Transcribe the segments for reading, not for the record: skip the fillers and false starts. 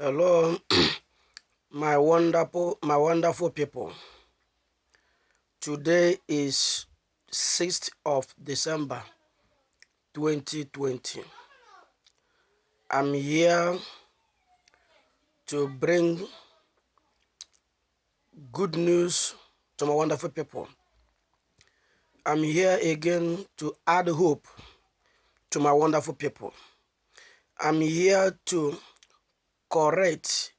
Hello, my wonderful people. Today is 6th of December 2020. I'm here to bring good news to my wonderful people. I'm here again to add hope to my wonderful people. I'm here to correct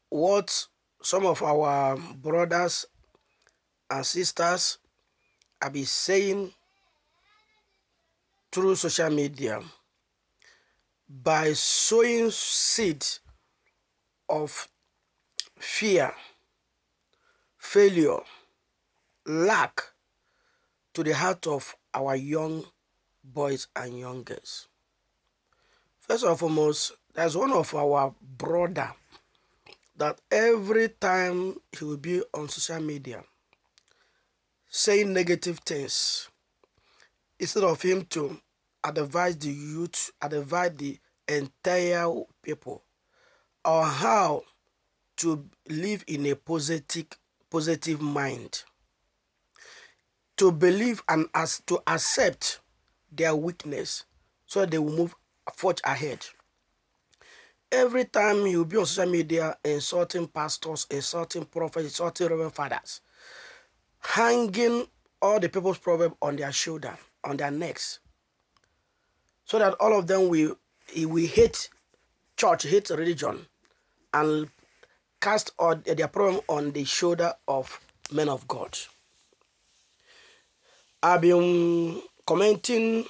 what some of our brothers and sisters have been saying through social media by sowing seed of fear, failure, lack to the heart of our young boys and young girls. First and foremost, there's one of our brother that every time he will be on social media saying negative things, instead of him to advise the youth, advise the entire people on how to live in a positive mind, to believe and to accept their weakness so they will move forward ahead. Every time he will be on social media insulting pastors, insulting prophets, insulting reverend fathers, hanging all the people's problem on their shoulder, on their necks, so that all of them will hate church, hate religion, and cast all their problem on the shoulder of men of God. I've been commenting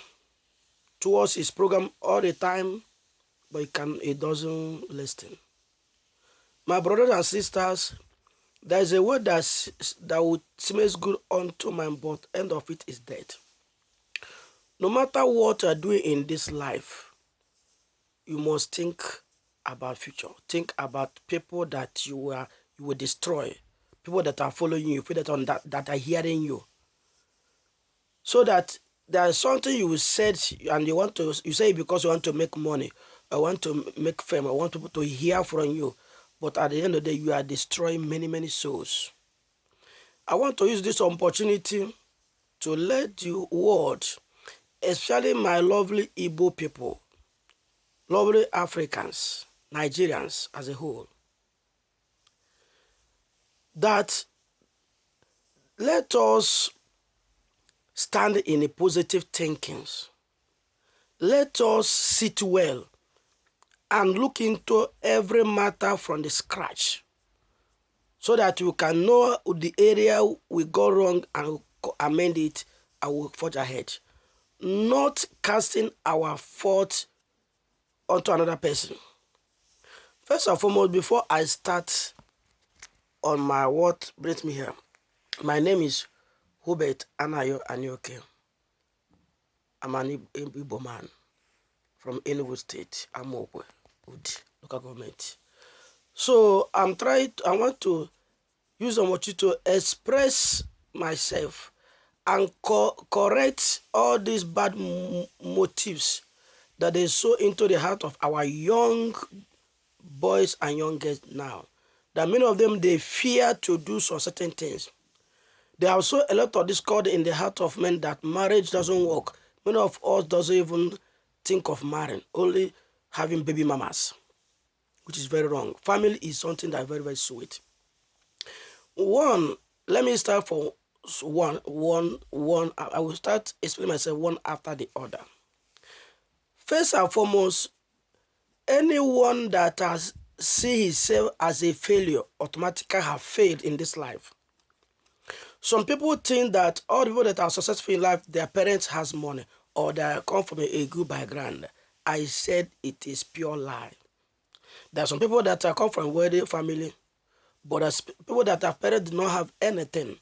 towards his program all the time, but he doesn't listen. My brothers and sisters, there is a word that would seems good unto man, but end of it is death. No matter what you are doing in this life, you must think about future. Think about people that you will destroy, people that are following you, people that are hearing you. So that there is something you said and you say because you want to make money, I want to make fame, I want people to hear from you. But at the end of the day, you are destroying many souls. I want to use this opportunity to let the world, especially my lovely Igbo people, lovely Africans, Nigerians as a whole, that let us stand in a positive thinking. Let us sit well and look into every matter from the scratch so that we can know the area we go wrong and amend it and we'll forge ahead. Not casting our fault onto another person. First and foremost, before I start on my what brings me here, my name is Hubert Anayo Anyoke. I'm an Igbo man from Enugu State, Amokwe, local government. So I want to use the opportunity to express myself and correct all these bad motives that they sow into the heart of our young boys and young girls now. That many of them, they fear to do some certain things. There are also a lot of discord in the heart of men that marriage doesn't work. Many of us doesn't even think of marrying, only having baby mamas, which is very wrong. Family is something that is very sweet. Let me start for one. I will start explaining myself one after the other. First and foremost, anyone that has seen himself as a failure automatically have failed in this life. Some people think that all the people that are successful in life, their parents has money or they come from a good background. I said it is pure lie. There are some people that come from a wealthy family, but there's people that their parents do not have anything.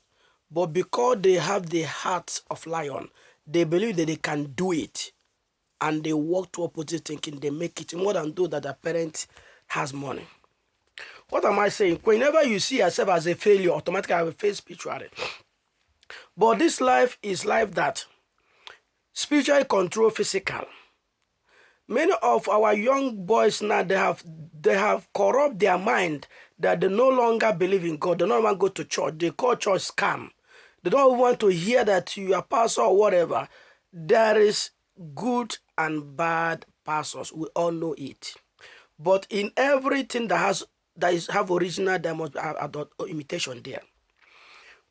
But because they have the heart of lion, they believe that they can do it. And they work toward positive thinking. They make it more than those that their parents has money. What am I saying? Whenever you see yourself as a failure, automatically I will fail spiritually. But this life is life that spiritually control physical. Many of our young boys now, they have they have corrupt their mind that they no longer believe in God. They no longer go to church. They call church scam. They don't want to hear that you are pastor or whatever. There is good and bad pastors. We all know it. But in everything that have original, there must be imitation there.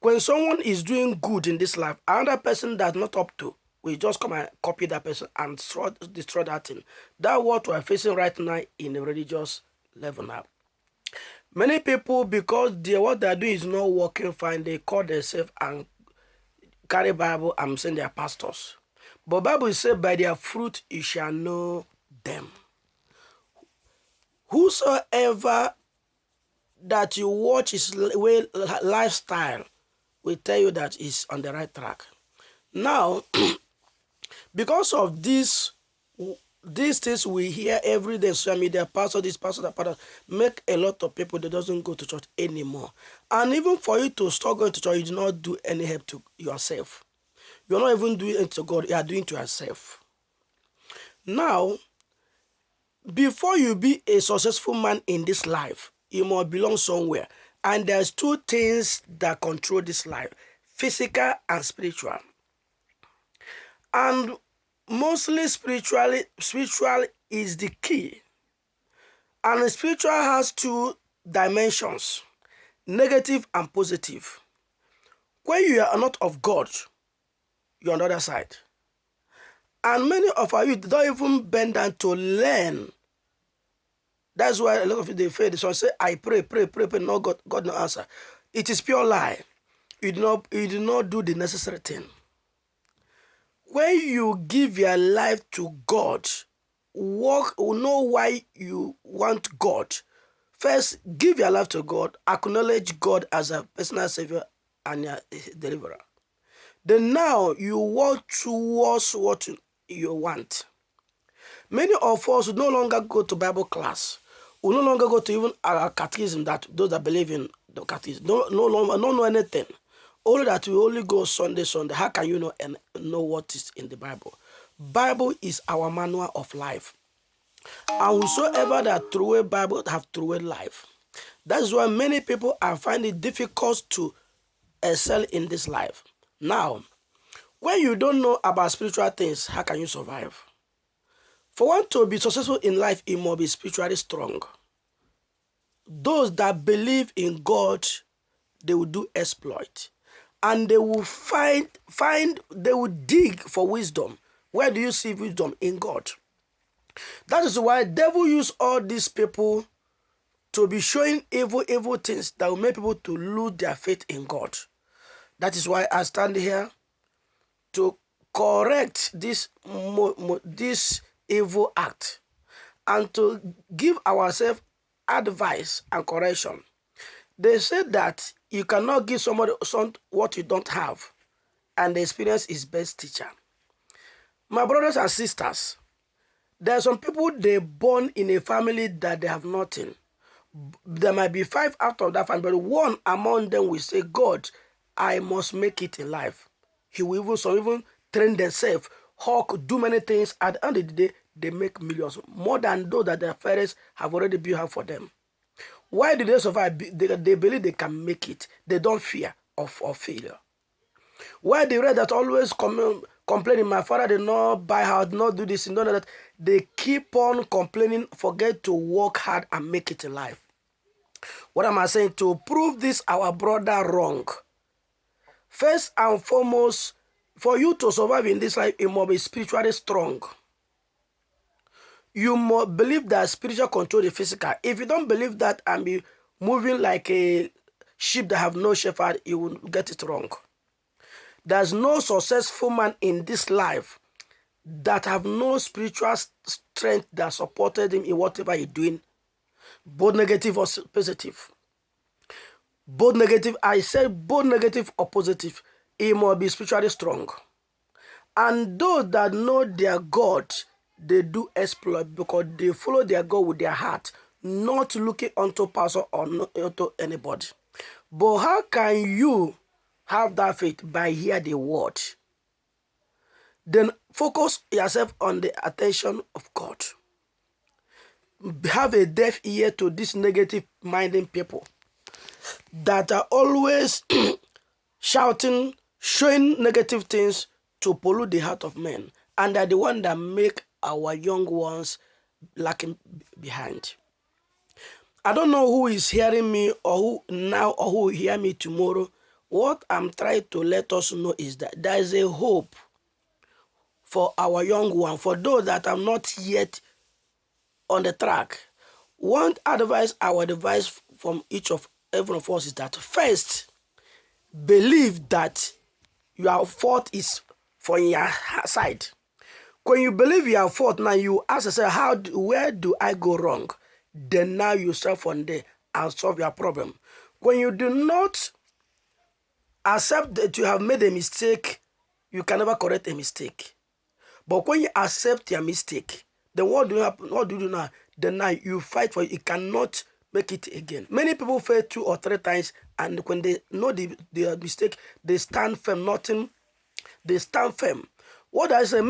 When someone is doing good in this life, another person that's not up to, we just come and copy that person and destroy that thing. That's what we're facing right now in the religious level now. Many people, because what they're doing is not working fine, they call themselves and carry Bible and saying they are pastors. But Bible says, by their fruit you shall know them. Whosoever that you watch his lifestyle will tell you that he's on the right track. Now, because of these things we hear every day, social media, pastor this, pastor that, pastor, make a lot of people that doesn't go to church anymore. And even for you to start going to church, you do not do any help to yourself. You're not even doing it to God, you are doing it to yourself. Now, before you be a successful man in this life, you must belong somewhere. And there's two things that control this life, physical and spiritual. And mostly spiritual is the key. And spiritual has two dimensions, negative and positive. When you are not of God, you're on the other side. And many of our youth don't even bend down to learn. That's why a lot of you, they fail. So say, I pray, no, God no answer. It is pure lie. You do not do the necessary thing. When you give your life to God, know why you want God. First, give your life to God, acknowledge God as a personal savior and a deliverer. Then now you walk towards what you want. Many of us will no longer go to Bible class. We no longer go to even our catechism, that those that believe in the catechism. No longer know anything. Only that we only go Sunday. How can you know what is in the Bible? Bible is our manual of life. And whosoever that through a Bible have through a life. That's why many people are finding it difficult to excel in this life. Now, when you don't know about spiritual things, how can you survive? For one to be successful in life, it must be spiritually strong. Those that believe in God, they will do exploit. And they will they will dig for wisdom. Where do you see wisdom? In God. That is why the devil use all these people to be showing evil things that will make people to lose their faith in God. That is why I stand here to correct this evil act and to give ourselves advice and correction. They said that you cannot give somebody what you don't have, and the experience is best teacher. My brothers and sisters, there are some people, they born in a family that they have nothing. There might be 5 out of that family, but one among them will say, God, I must make it in life. He will even train themselves, do many things. At the end of the day, they make millions, more than those that their parents have already built up for them. Why do they survive? They believe they can make it. They don't fear of failure. Why the rest that always complaining, my father did not buy house, not do this, and not that, they keep on complaining, forget to work hard and make it in life. What am I saying? To prove this our brother wrong, first and foremost, for you to survive in this life, you must be spiritually strong. You must believe that spiritual control the physical. If you don't believe that and be moving like a sheep that have no shepherd, you will get it wrong. There's no successful man in this life that have no spiritual strength that supported him in whatever he's doing, both negative or positive. Both negative, I said both negative or positive, he must be spiritually strong. And those that know their God, they do exploit because they follow their God with their heart, not looking unto pastor or not unto anybody. But how can you have that faith? By hear the word. Then focus yourself on the attention of God. have a deaf ear to these negative minding people that are always shouting, showing negative things to pollute the heart of men, and are the one that make our young ones lacking behind. I don't know who is hearing me or who now or who will hear me tomorrow. What I'm trying to let us know is that there is a hope for our young one, for those that are not yet on the track. One advice, our advice from every of us is that first, believe that your fault is for your side. When you believe your fault, now you ask yourself, where do I go wrong? Then now you start from there and solve your problem. When you do not accept that you have made a mistake, you can never correct a mistake. But when you accept your mistake, then what do you happen? What do you do now? Then now you fight for it. You cannot make it again. Many people fail 2 or 3 times, and when they know the mistake, they stand firm. They stand firm. What I say?